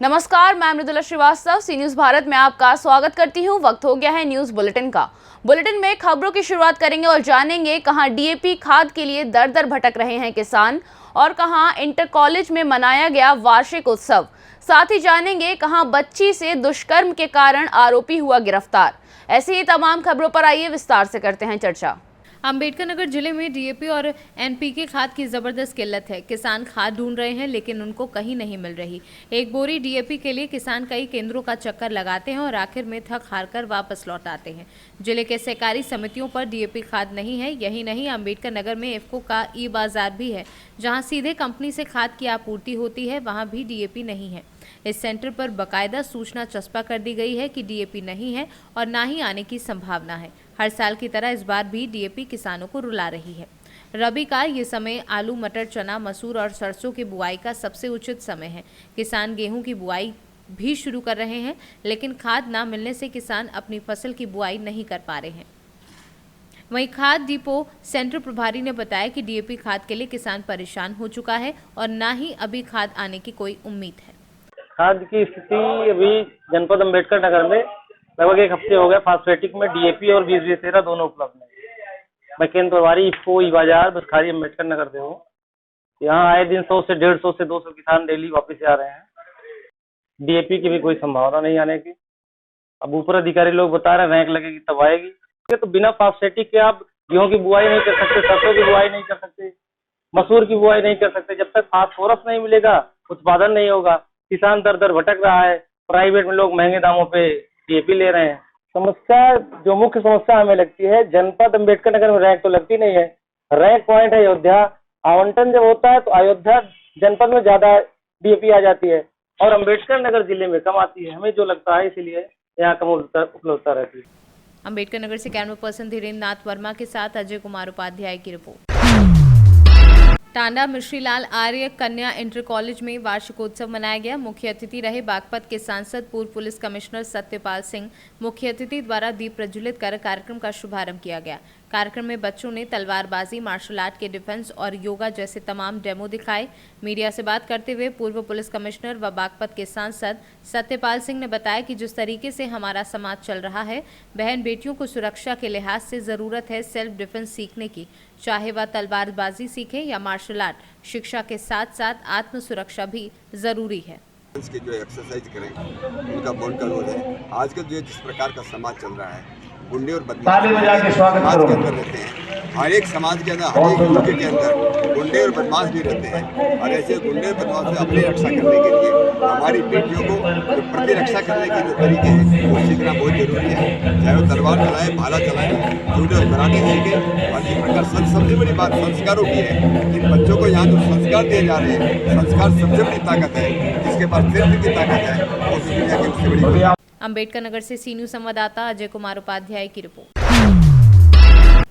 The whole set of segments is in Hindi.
नमस्कार, मैं मृदुला श्रीवास्तव सी न्यूज भारत में आपका स्वागत करती हूं। वक्त हो गया है न्यूज बुलेटिन का। बुलेटिन में खबरों की शुरुआत करेंगे और जानेंगे कहां डीएपी खाद के लिए दर दर भटक रहे हैं किसान और कहां इंटर कॉलेज में मनाया गया वार्षिक उत्सव। साथ ही जानेंगे कहां बच्ची से दुष्कर्म के कारण आरोपी हुआ गिरफ्तार। ऐसी ही तमाम खबरों पर आइए विस्तार से करते हैं चर्चा। अंबेडकर नगर जिले में डीएपी और एनपीके खाद की जबरदस्त किल्लत है। किसान खाद ढूंढ रहे हैं लेकिन उनको कहीं नहीं मिल रही। एक बोरी डीएपी के लिए किसान कई केंद्रों का चक्कर लगाते हैं और आखिर में थक हार कर वापस लौट आते हैं। जिले के सहकारी समितियों पर डीएपी खाद नहीं है। यही नहीं, अंबेडकर नगर में इफ्को का ई बाजार भी है, जहाँ सीधे कंपनी से खाद की आपूर्ति होती है, वहाँ भी डीएपी नहीं है। इस सेंटर पर बाकायदा सूचना चस्पा कर दी गई है कि डीएपी नहीं है और ना ही आने की संभावना है। हर साल की तरह इस बार भी डीएपी किसानों को रुला रही है। रबी का ये समय आलू, मटर, चना, मसूर और सरसों की बुआई का सबसे उचित समय है। किसान गेहूं की बुआई भी शुरू कर रहे हैं, लेकिन खाद ना मिलने से किसान अपनी फसल की बुआई नहीं कर पा रहे हैं। वहीं खाद डिपो सेंटर प्रभारी ने बताया कि डीएपी खाद के लिए किसान परेशान हो चुका है और ना ही अभी खाद आने की कोई उम्मीद है। खाद की स्थिति अभी जनपद अम्बेडकर नगर में लगभग एक हफ्ते हो गए फास्फेटिक में डीएपी और 20-13 दोनों उपलब्ध है। मैं केंद्र प्रभारी इफ्को ई बाजार बसखारी अम्बेडकर नगर से हूँ। यहाँ आए दिन 100 से 150 से 200 किसान डेली वापस आ रहे हैं। डीएपी की भी कोई संभावना नहीं आने की। अब ऊपर अधिकारी लोग बता रहे हैं रैंक लगेगी तब आएगी। तो बिना फास्फेटिक के आप गेहूं की बुआई नहीं कर सकते, सरसों की बुआई नहीं कर सकते, मसूर की बुआई नहीं कर सकते। जब तक फास्फोरस नहीं मिलेगा उत्पादन नहीं होगा। किसान दर दर भटक रहा है। प्राइवेट में लोग महंगे दामों पे डीएपी ले रहे हैं। समस्या, जो मुख्य समस्या हमें लगती है, जनपद अम्बेडकर नगर में रैंक तो लगती नहीं है। रैंक पॉइंट है अयोध्या। आवंटन जब होता है तो अयोध्या जनपद में ज्यादा डीएपी आ जाती है और अम्बेडकर नगर जिले में कम आती है। हमें जो लगता है इसलिए यहाँ कम उपलब्धता रहती है। अंबेडकर नगर से कैमरा पर्सन धीरेन्द्र नाथ वर्मा के साथ अजय कुमार उपाध्याय की रिपोर्ट। टांडा मिश्रीलाल आर्य कन्या इंटर कॉलेज में वार्षिकोत्सव मनाया गया। मुख्य अतिथि रहे बागपत के सांसद पूर्व पुलिस कमिश्नर सत्यपाल सिंह। मुख्य अतिथि द्वारा दीप प्रज्वलित कर कार्यक्रम का शुभारंभ किया गया। कार्यक्रम में बच्चों ने तलवारबाजी, मार्शल आर्ट के डिफेंस और योगा जैसे तमाम डेमो दिखाए। मीडिया से बात करते हुए पूर्व पुलिस कमिश्नर व बागपत के सांसद सत्यपाल सिंह ने बताया कि जिस तरीके से हमारा समाज चल रहा है, बहन बेटियों को सुरक्षा के लिहाज से जरूरत है सेल्फ डिफेंस सीखने की, चाहे वह तलवारबाजी सीखें या मार्शल आर्ट। शिक्षा के साथ साथ आत्म सुरक्षा भी जरूरी है। की जो एक्सरसाइज करें उनका बहुत का रोल है। आज का जो जिस प्रकार का समाज चल रहा है, गुंडे और बदमाश समाज के अंदर रहते हैं। हर एक समाज के अंदर, हर एक इलाके के अंदर गुंडे और बदमाश भी रहते हैं और ऐसे गुंडे और बदमाश से अपनी रक्षा करने के लिए हमारी बेटियों को जो प्रतिरक्षा करने के जो तरीके हैं वो सीखना बहुत जरूरी है। चाहे वो तलवार चलाएं, भाला चलाएं, जूडो और कराटे सीखें। और इस प्रकार सबसे बड़ी बात संस्कारों की है कि बच्चों को यहाँ जो संस्कार दिए जा रहे हैं, संस्कार सबसे बड़ी ताकत है। जिसके पास नेतृत्व की ताकत है वो दुनिया की सबसे बड़ी। अंबेडकर नगर से सी न्यूज संवाददाता अजय कुमार उपाध्याय की रिपोर्ट।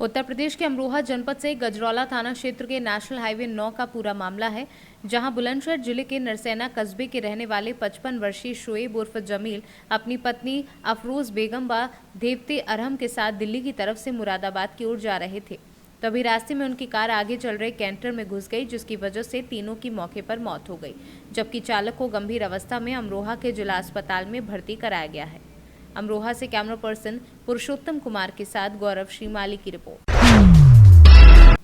उत्तर प्रदेश के अमरोहा जनपद से गजरौला थाना क्षेत्र के नेशनल हाईवे 9 का पूरा मामला है, जहां बुलंदशहर जिले के नरसैना कस्बे के रहने वाले 55 वर्षीय शोएब उर्फ जमील अपनी पत्नी अफरोज बेगम व देवते अरहम के साथ दिल्ली की तरफ से मुरादाबाद की ओर जा रहे थे। तभी रास्ते में उनकी कार आगे चल रहे कैंटर में घुस गई, जिसकी वजह से तीनों की मौके पर मौत हो गई, जबकि चालक को गंभीर अवस्था में अमरोहा के जिला अस्पताल में भर्ती कराया गया है। अमरोहा से कैमरा पर्सन पुरुषोत्तम कुमार के साथ गौरव श्रीमाली की रिपोर्ट।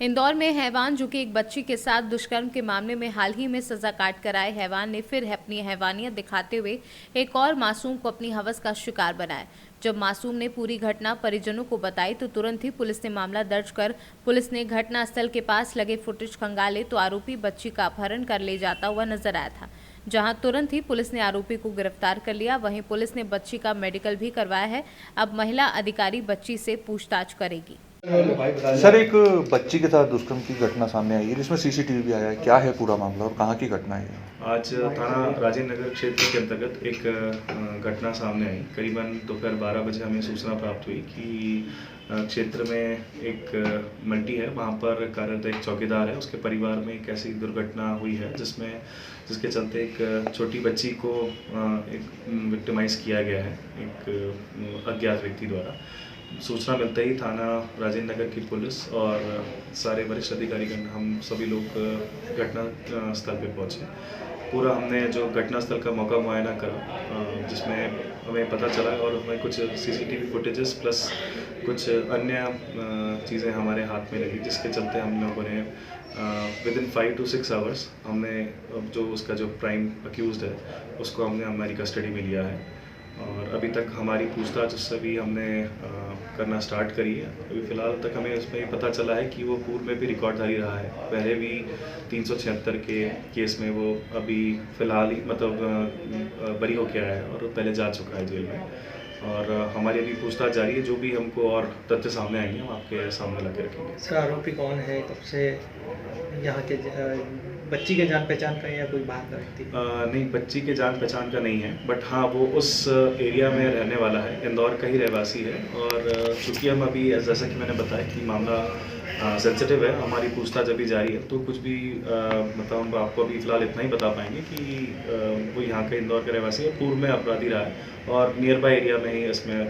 इंदौर में हैवान जो कि एक बच्ची के साथ दुष्कर्म के मामले में हाल ही में सजा काट कर आए हैवान ने फिर अपनी हैवानियत दिखाते हुए एक और मासूम को अपनी हवस का शिकार बनाया। जब मासूम ने पूरी घटना परिजनों को बताई तो तुरंत ही पुलिस ने मामला दर्ज कर पुलिस ने घटनास्थल के पास लगे फुटेज खंगाले तो आरोपी बच्ची का अपहरण कर ले जाता हुआ नजर आया था, जहां तुरंत ही पुलिस ने आरोपी को गिरफ्तार कर लिया। वहीं पुलिस ने बच्ची का मेडिकल भी करवाया है। अब महिला अधिकारी बच्ची से पूछताछ करेगी। सर, एक बच्ची के साथ दुष्कर्म की घटना सामने आई है जिसमें सीसीटीवी भी आया है। क्या है पूरा मामला और कहाँ की घटना है? आज थाना राजेंद्र नगर क्षेत्र के अंतर्गत एक घटना सामने आई। करीबन दोपहर 12 बजे हमें सूचना प्राप्त हुई कि क्षेत्र में एक मंडी है, वहाँ पर कार्यरत एक चौकीदार है, उसके परिवार में एक ऐसी दुर्घटना हुई है जिसके चलते एक छोटी बच्ची को एक विक्टिमाइज किया गया है एक अज्ञात व्यक्ति द्वारा। सूचना मिलते ही थाना राजेंद्र नगर की पुलिस और सारे वरिष्ठ अधिकारीगण हम सभी लोग घटना स्थल पर पहुँचे। पूरा हमने जो घटनास्थल का मौका मुआयना करा, जिसमें हमें पता चला और हमें कुछ सीसीटीवी फुटेजेस प्लस कुछ अन्य चीज़ें हमारे हाथ में लगी, जिसके चलते हम लोगों ने विदिन 5 to 6 आवर्स हमने जो उसका जो प्राइम अक्यूज़्ड है उसको हमने हमारी कस्टडी में लिया है। और अभी तक हमारी पूछताछ उससे भी हमने करना स्टार्ट करी है। अभी फ़िलहाल तक हमें उसमें पता चला है कि वो पूर्व में भी रिकॉर्डधारी रहा है, पहले भी 376 के केस में वो अभी फ़िलहाल ही मतलब बरी हो गया है और पहले जा चुका है जेल में। और हमारी अभी पूछताछ जारी है, जो भी हमको और तथ्य सामने आएंगे हम आपके सामने ला के रखेंगे। सर आरोपी कौन है, कब से यहाँ के बच्ची के जान पहचान का या कोई बाहर का व्यक्ति? नहीं, बच्ची के जान पहचान का नहीं है, बट हाँ वो उस एरिया में रहने वाला है, इंदौर का ही रहवासी है। और चूँकि हम अभी जैसा कि मैंने बताया कि मामला सेंसिटिव है, हमारी पूछताछ अभी जारी है, तो कुछ भी मतलब हम आपको अभी फ़िलहाल इतना ही बता पाएंगे कि वो यहाँ के इंदौर का रहवासी है, पूर्व में अपराधी रहा है और नियर बाय एरिया में ही इसमें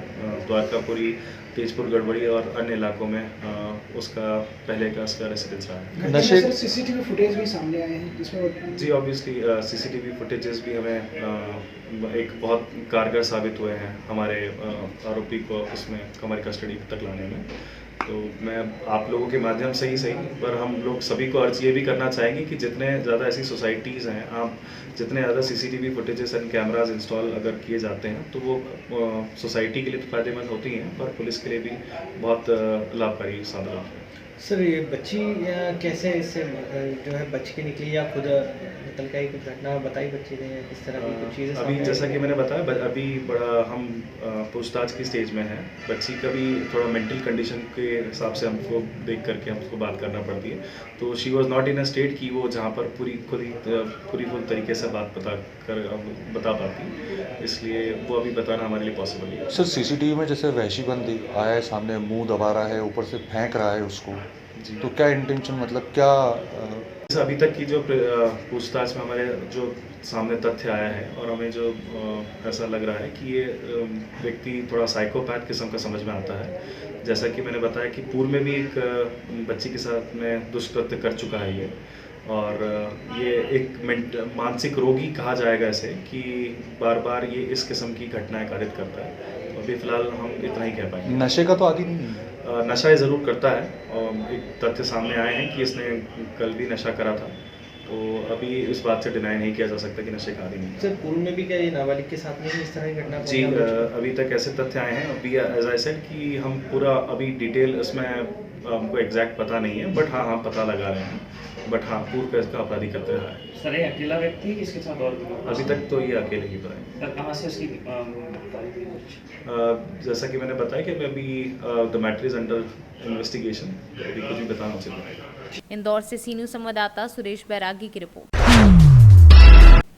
द्वारकापुरी, तेजपुर, गड़बड़ी और अन्य इलाकों में उसका पहले का इसका रेसिडेंस रहा है। नशे सीसीटीवी फुटेज भी सामने आए हैं जिसमें जी ऑब्वियसली सीसीटीवी फुटेजेस भी हमें एक बहुत कारगर साबित हुए हैं हमारे आरोपी को उसमें हमारी कस्टडी तक लाने में। तो मैं आप लोगों के माध्यम से ही सही, पर हम लोग सभी को अर्ज ये भी करना चाहेंगे कि जितने ज़्यादा ऐसी सोसाइटीज़ हैं, आप जितने ज़्यादा CCTV footages and cameras install अगर किए जाते हैं तो वो सोसाइटी के लिए तो फ़ायदेमंद होती हैं, पर पुलिस के लिए भी बहुत लाभकारी साबित होती है। सर ये बच्ची कैसे इससे जो है बच के निकली या खुद निकल के कुछ घटना बताई बच्ची ने, किस तरह की कुछ चीज़ें? अभी जैसा कि मैंने बताया, अभी बड़ा हम पूछताछ की स्टेज में हैं। बच्ची का भी थोड़ा मेंटल कंडीशन के हिसाब से हमको देख करके हमको बात करना पड़ती है, तो she was not in a state कि वो जहाँ पर पूरी फुल तरीके से बात बता पाती, इसलिए वो अभी बताना हमारे लिए पॉसिबल नहीं है। सर सीसीटीवी में जैसे वहशी बंदी आया है सामने, मुंह दबा रहा है, ऊपर से फेंक रहा है उसको, तो क्या इंटेंशन, मतलब क्या अभी तक की जो पूछताछ में हमारे जो सामने तथ्य आया है और हमें जो ऐसा लग रहा है कि ये व्यक्ति थोड़ा साइकोपैथ किस्म का समझ में आता है। जैसा कि मैंने बताया कि पूर्व में भी एक बच्ची के साथ में दुष्कृत्य कर चुका है ये, और ये एक मानसिक रोगी कहा जाएगा इसे, कि बार बार ये इस किस्म की घटनाएं कारित करता है। तो अभी फ़िलहाल हम इतना ही कह पाएंगे। नशे का तो आदी नहीं है? नशा ये ज़रूर करता है, और एक तथ्य सामने आए हैं कि इसने कल भी नशा करा था, तो अभी इस बात से डिनाई नहीं किया जा सकता कि नशे का आदी नहीं। सर पूर्व में भी क्या ये नाबालिग के साथ में इस तरह की घटना? जी अभी तक ऐसे तथ्य आए हैं। अभी एज आई सेड कि हम पूरा अभी डिटेल इसमें हमको एग्जैक्ट पता नहीं है, बट हाँ हम पता लगा रहे हैं, बट हाँ पूर्व इसका अपराधी करते रहा है। सर ये अकेला व्यक्ति है, किसके साथ और भी लोग? अभी तक तो ये अकेले ही पता है। सर कहाँ से उसकी जैसा कि मैंने बताया कि अभी the matter is under investigation, अभी कुछ भी बताना उचित नहीं। इंदौर से सी न्यूज़ संवाददाता सुरेश बैरागी की रिपोर्ट।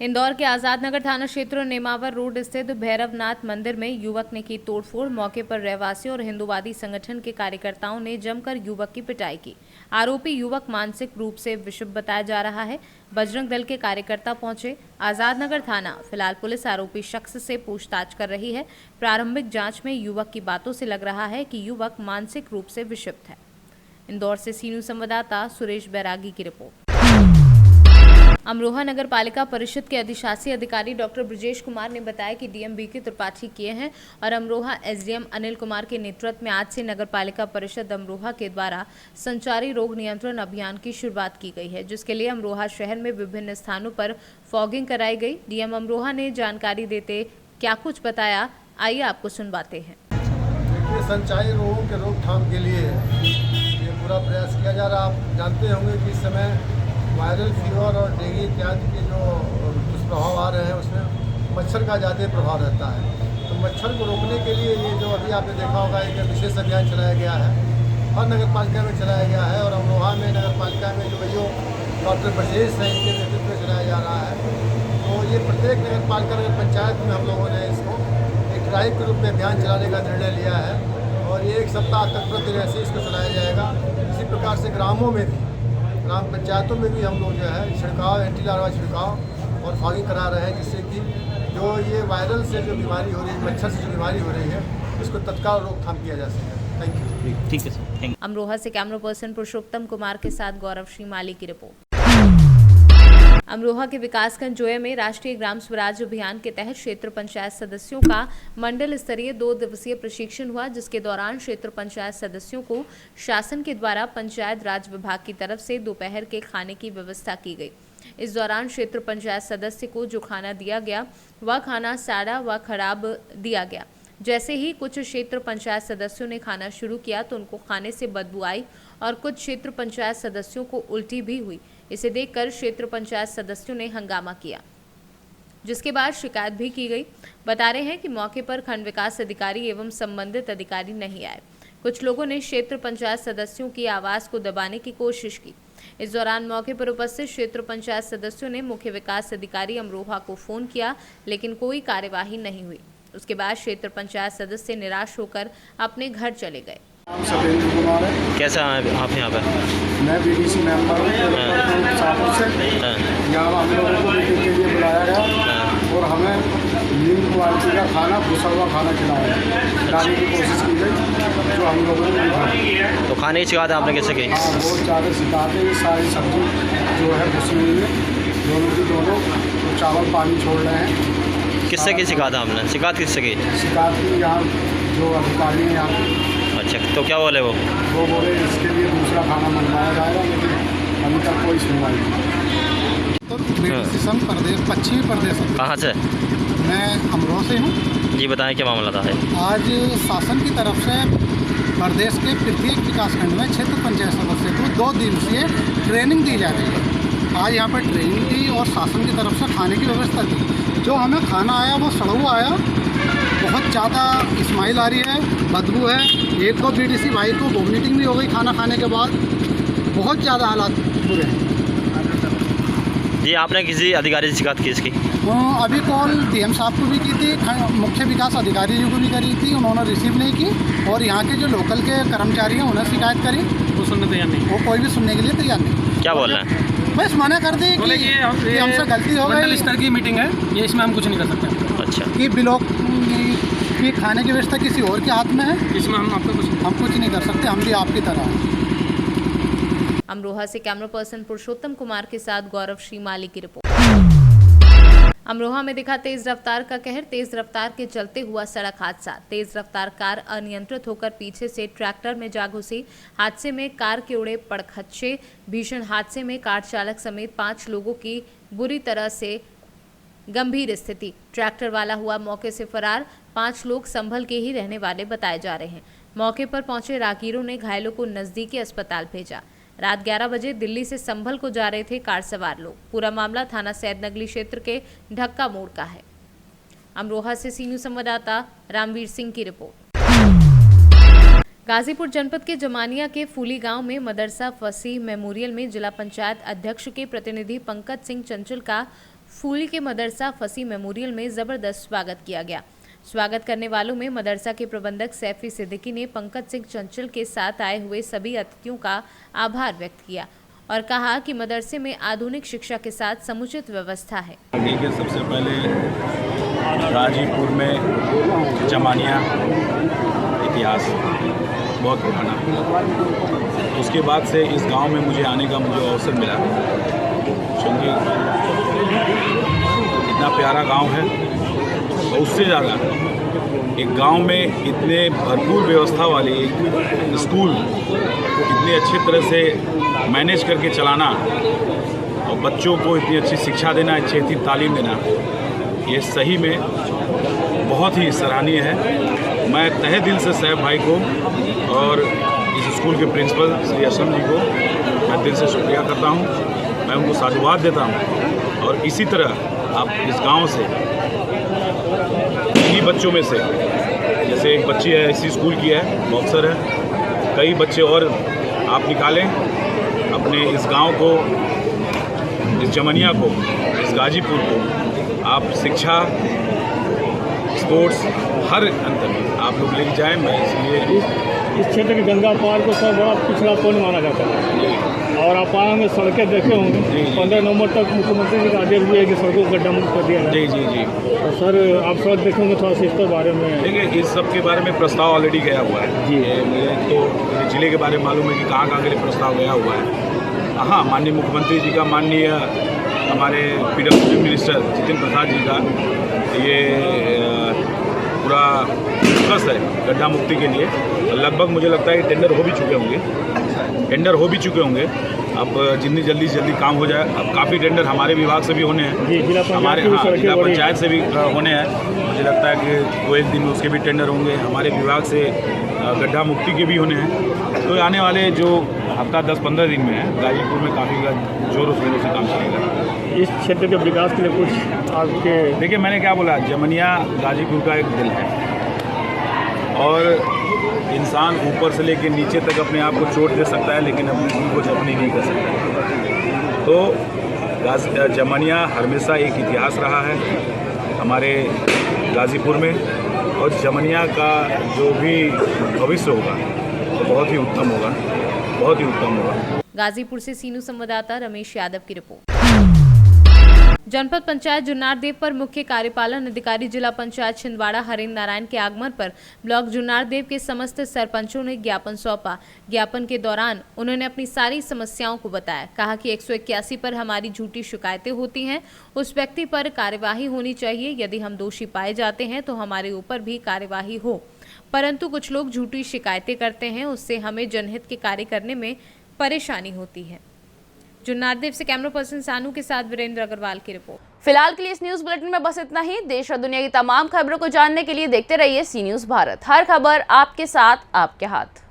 इंदौर के आजाद नगर थाना क्षेत्र नेमावर रोड स्थित भैरवनाथ मंदिर में युवक ने की तोड़फोड़। मौके पर रहवासियों और हिंदूवादी संगठन के कार्यकर्ताओं ने जमकर युवक की पिटाई की। आरोपी युवक मानसिक रूप से विषम बताया जा रहा है। बजरंग दल के कार्यकर्ता पहुंचे आजाद नगर थाना। फिलहाल पुलिस आरोपी शख्स से पूछताछ कर रही है। प्रारंभिक जांच में युवक की बातों से लग रहा है कि युवक मानसिक रूप से विषिप्त है। इंदौर से सी न्यूज़ संवाददाता सुरेश बैरागी की रिपोर्ट। अमरोहा नगर पालिका परिषद के अधिशासी अधिकारी डॉक्टर ब्रजेश कुमार ने बताया कि डीएम के त्रिपाठी किए हैं और अमरोहा एसडीएम अनिल कुमार के नेतृत्व में आज से नगर पालिका परिषद अमरोहा के द्वारा संचारी रोग नियंत्रण अभियान की शुरुआत की गई है, जिसके लिए अमरोहा शहर में विभिन्न स्थानों पर फॉगिंग कराई गई। डीएम अमरोहा ने जानकारी देते क्या कुछ बताया, आइए आपको सुनवाते हैं। संचारी रोगों के रोकथाम के लिए ये पूरा प्रयास किया जा रहा है। आप जानते होंगे कि इस समय वायरल फीवर और डेंगू इत्यादि के जो दुष्प्रभाव आ रहे हैं उसमें मच्छर का ज़्यादा प्रभाव रहता है। तो मच्छर को रोकने के लिए ये जो अभी आपने देखा होगा एक विशेष अभियान चलाया गया है, हर नगर पालिका में चलाया गया है, और अमरोहा में नगर पालिका में जो डॉक्टर ब्रजेश हैं इनके नेतृत्व में चलाया जा रहा है। तो ये प्रत्येक नगर पालिका नगर पंचायत में हम लोगों ने इसको एक ड्राइव के रूप में अभियान चलाने का निर्णय लिया है, और ये एक सप्ताह तक प्रतिदिन ऐसे इसको चलाया जाएगा। इसी प्रकार से ग्रामों में भी, ग्राम पंचायतों में भी हम लोग जो है छिड़काव, एंटी लार्वा छिड़काव और फॉगिंग करा रहे हैं, जिससे कि जो ये वायरल से जो बीमारी हो रही है, मच्छर से जो बीमारी हो रही है, इसको तत्काल रोकथाम किया जा सके। Thank you. ठीक है सर। अमरोहा से कैमरा पर्सन पुरुषोत्तम कुमार के साथ गौरव श्रीमाली की रिपोर्ट। अमरोहा के विकासखंड जोया में राष्ट्रीय ग्राम स्वराज अभियान के तहत क्षेत्र पंचायत सदस्यों का मंडल स्तरीय 2 दिवसीय प्रशिक्षण हुआ, जिसके दौरान क्षेत्र पंचायत सदस्यों को शासन के द्वारा पंचायत राज विभाग की तरफ से दोपहर के खाने की व्यवस्था की गई। इस दौरान क्षेत्र पंचायत सदस्य को जो खाना दिया गया वह खाना साड़ा व खराब दिया गया। जैसे ही कुछ क्षेत्र पंचायत सदस्यों ने खाना शुरू किया तो उनको खाने से बदबू आई और कुछ क्षेत्र पंचायत सदस्यों को उल्टी भी हुई। इसे देखकर क्षेत्र पंचायत सदस्यों ने हंगामा किया, जिसके बाद शिकायत भी की गई। बता रहे हैं कि मौके पर खंड विकास अधिकारी एवं संबंधित अधिकारी नहीं आए। कुछ लोगों ने क्षेत्र पंचायत सदस्यों की आवाज को दबाने की कोशिश की। इस दौरान मौके पर उपस्थित क्षेत्र पंचायत सदस्यों ने मुख्य विकास अधिकारी अमरोहा को फोन किया, लेकिन कोई कार्यवाही नहीं हुई। उसके बाद क्षेत्र पंचायत सदस्य निराश होकर अपने घर चले गए। सतेंद्र कुमार है। कैसा है आप यहाँ पर? मैं बीडीसी मेंबर हूँ शाहपुर से। यहाँ हम लोगों को मीटिंग के लिए बुलाया गया और हमें निम्न क्वालिटी का खाना, भुसा हुआ खाना खिलाया खिलाने की कोशिश की गई, जो हम लोगों ने नहीं खाया। तो खाने की शिकायत आपने कैसे की? हाँ, बहुत ज़्यादा शिकायत है। ये सारी सब्जी जो है भुसी हुई है, दोनों की दोनों चावल पानी छोड़ रहे हैं। किससे की शिकायत आपने? शिकायत किससे की? शिकायत की यहाँ जो अधिकारी हैं यहाँ। अच्छा, तो क्या बोले वो बोले इसके लिए दूसरा खाना मंगवाया जाएगा, लेकिन अभी तक कोई सुनवाई नहीं। तो मेडिसिन प्रदेश, पश्चिमी प्रदेश। कहाँ से? मैं अमरोहा से हूँ। जी बताएं, क्या मामला था? आज शासन की तरफ से प्रदेश के प्रत्येक विकासखंड में क्षेत्र पंचायत सदस्य को 2 दिवसीय ट्रेनिंग दी जा रही है। आज यहाँ पर ट्रेनिंग दी और शासन की तरफ से खाने की व्यवस्था दी। जो हमें खाना आया वो सड़ा हुआ आया, बहुत ज़्यादा स्माइल आ रही है, बदबू है। 1-2 बीडीसी भाई को वॉमिटिंग भी हो गई खाना खाने के बाद। बहुत ज़्यादा हालात बुरे हैं। जी आपने किसी अधिकारी से शिकायत की इसकी? अभी कॉल डीएम साहब को भी की थी, मुख्य विकास अधिकारी जी को भी करी थी, उन्होंने रिसीव नहीं की। और यहाँ के जो लोकल के कर्मचारी हैं उन्हें शिकायत करी, वो सुनने तैयार नहीं, वो कोई भी सुनने के लिए तैयार नहीं। क्या बोल रहे हैं? बस मना कर दी कि हमसे गलती हो गई। मंडल स्तर की मीटिंग है, ये इसमें हम कुछ नहीं कर सकते। अच्छा, कि ब्लॉक की खाने की व्यवस्था किसी और के हाथ में है, इसमें हम कुछ नहीं कर सकते। हम भी आपकी तरह हैं। अमरोहा से कैमरा पर्सन पुरुषोत्तम कुमार के साथ गौरव श्रीमाली की रिपोर्ट। अमरोहा में दिखा तेज रफ्तार का कहर। तेज रफ्तार के चलते हुआ सड़क हादसा। तेज रफ्तार कार अनियंत्रित होकर पीछे से ट्रैक्टर में जा घुसी। हादसे में कार के उड़े पड़खच्चे। भीषण हादसे में कार चालक समेत 5 लोगों की बुरी तरह से गंभीर स्थिति। ट्रैक्टर वाला हुआ मौके से फरार। 5 लोग संभल के ही रहने वाले बताए जा रहे हैं। मौके पर पहुंचे राहगीरों ने घायलों को नजदीकी अस्पताल भेजा। रात 11 बजे दिल्ली से संभल को जा रहे थे कार सवार लोग। पूरा मामला थाना सैदनगली क्षेत्र के ढक्का मोड़ का है। अमरोहा से सीनू संवाददाता रामवीर सिंह की रिपोर्ट। गाजीपुर जनपद के जमानिया के फूली गांव में मदरसा फसीह मेमोरियल में जिला पंचायत अध्यक्ष के प्रतिनिधि पंकज सिंह चंचल का फूली के मदरसा फसीह मेमोरियल में जबरदस्त स्वागत किया गया। स्वागत करने वालों में मदरसा के प्रबंधक सैफी सिद्दीकी ने पंकज सिंह चंचल के साथ आए हुए सभी अतिथियों का आभार व्यक्त किया और कहा कि मदरसे में आधुनिक शिक्षा के साथ समुचित व्यवस्था है। सबसे पहले गाजीपुर में जमानिया इतिहास बहुत पुराना, उसके बाद से इस गांव में मुझे आने का अवसर मिला, क्योंकि इतना प्यारा गांव है। और उससे ज़्यादा एक गांव में इतने भरपूर व्यवस्था वाले एक स्कूल इतने अच्छी तरह से मैनेज करके चलाना और बच्चों को इतनी अच्छी शिक्षा देना, अच्छी तालीम देना, ये सही में बहुत ही सराहनीय है। मैं तहे दिल से सैफ भाई को और इस स्कूल के प्रिंसिपल श्री असम जी को मैं दिल से शुक्रिया करता हूँ। मैं उनको साधुवाद देता हूँ। और इसी तरह आप इस गांव से इन्हीं बच्चों में से, जैसे एक बच्ची है इसी स्कूल की है, बॉक्सर है, कई बच्चे और आप निकालें अपने इस गांव को, इस जमनिया को, इस गाजीपुर को आप शिक्षा, स्पोर्ट्स हर अंतर में आप लोग लेके जाएं। मैं इसलिए इस क्षेत्र के गंगा पार को सर बड़ा पिछड़ापन माना जाता है और आप आएंगे सड़कें देखे होंगे 15 नवंबर तक मुख्यमंत्री जी का आदेश भी है कि सड़कों को डम कर दिया जाए। जी जी जी। तो सर आप सड़क देखेंगे थोड़ा सा इसके बारे में। देखिए इस सब के बारे में प्रस्ताव ऑलरेडी गया हुआ है जी। मुझे तो जिले के बारे में मालूम है कि कहाँ कहाँ के लिए प्रस्ताव गया हुआ है। हाँ, माननीय मुख्यमंत्री जी का माननीय हमारे PWD मिनिस्टर जितिन प्रसाद जी का ये पूरा फोकस है गड्ढा मुक्ति के लिए। लगभग मुझे लगता है कि टेंडर हो भी चुके होंगे। अब जितनी जल्दी से जल्दी काम हो जाए। अब काफ़ी टेंडर हमारे विभाग से भी होने हैं, हमारे जिला पंचायत से भी होने हैं। मुझे लगता है कि 2-1 दिन में उसके भी टेंडर होंगे। हमारे विभाग से गड्ढा मुक्ति के भी होने हैं। तो आने वाले जो हफ्ता 10-15 दिन में है गाजीपुर में काफ़ी जोरों शोरों से काम चलेगा। इस क्षेत्र के विकास के लिए कुछ आपके देखिए, मैंने क्या बोला, जमनिया गाजीपुर का एक दिल है और इंसान ऊपर से लेकर नीचे तक अपने आप को चोट दे सकता है लेकिन अपनी दिल को जख्मी नहीं कर सकता। तो जमनिया हमेशा एक इतिहास रहा है हमारे गाजीपुर में और जमनिया का जो भी भविष्य होगा तो बहुत ही उत्तम होगा। गाजीपुर से सीनू संवाददाता रमेश यादव की रिपोर्ट। जनपद पंचायत जुन्नारदेव पर मुख्य कार्यपालन अधिकारी जिला पंचायत छिंदवाड़ा हरेंद्र नारायण के आगमन पर ब्लॉक जुन्नारदेव के समस्त सरपंचों ने ज्ञापन सौंपा। ज्ञापन के दौरान उन्होंने अपनी सारी समस्याओं को बताया। कहा कि 181 पर हमारी झूठी शिकायतें होती हैं, उस व्यक्ति पर कार्यवाही होनी चाहिए। यदि हम दोषी पाए जाते हैं तो हमारे ऊपर भी कार्यवाही हो, परंतु कुछ लोग झूठी शिकायतें करते हैं, उससे हमें जनहित के कार्य करने में परेशानी होती है। जुन्नारदेव से कैमरा पर्सन सानू के साथ वीरेंद्र अग्रवाल की रिपोर्ट। फिलहाल के लिए इस न्यूज बुलेटिन में बस इतना ही। देश और दुनिया की तमाम खबरों को जानने के लिए देखते रहिए सी न्यूज भारत। हर खबर आपके साथ, आपके हाथ।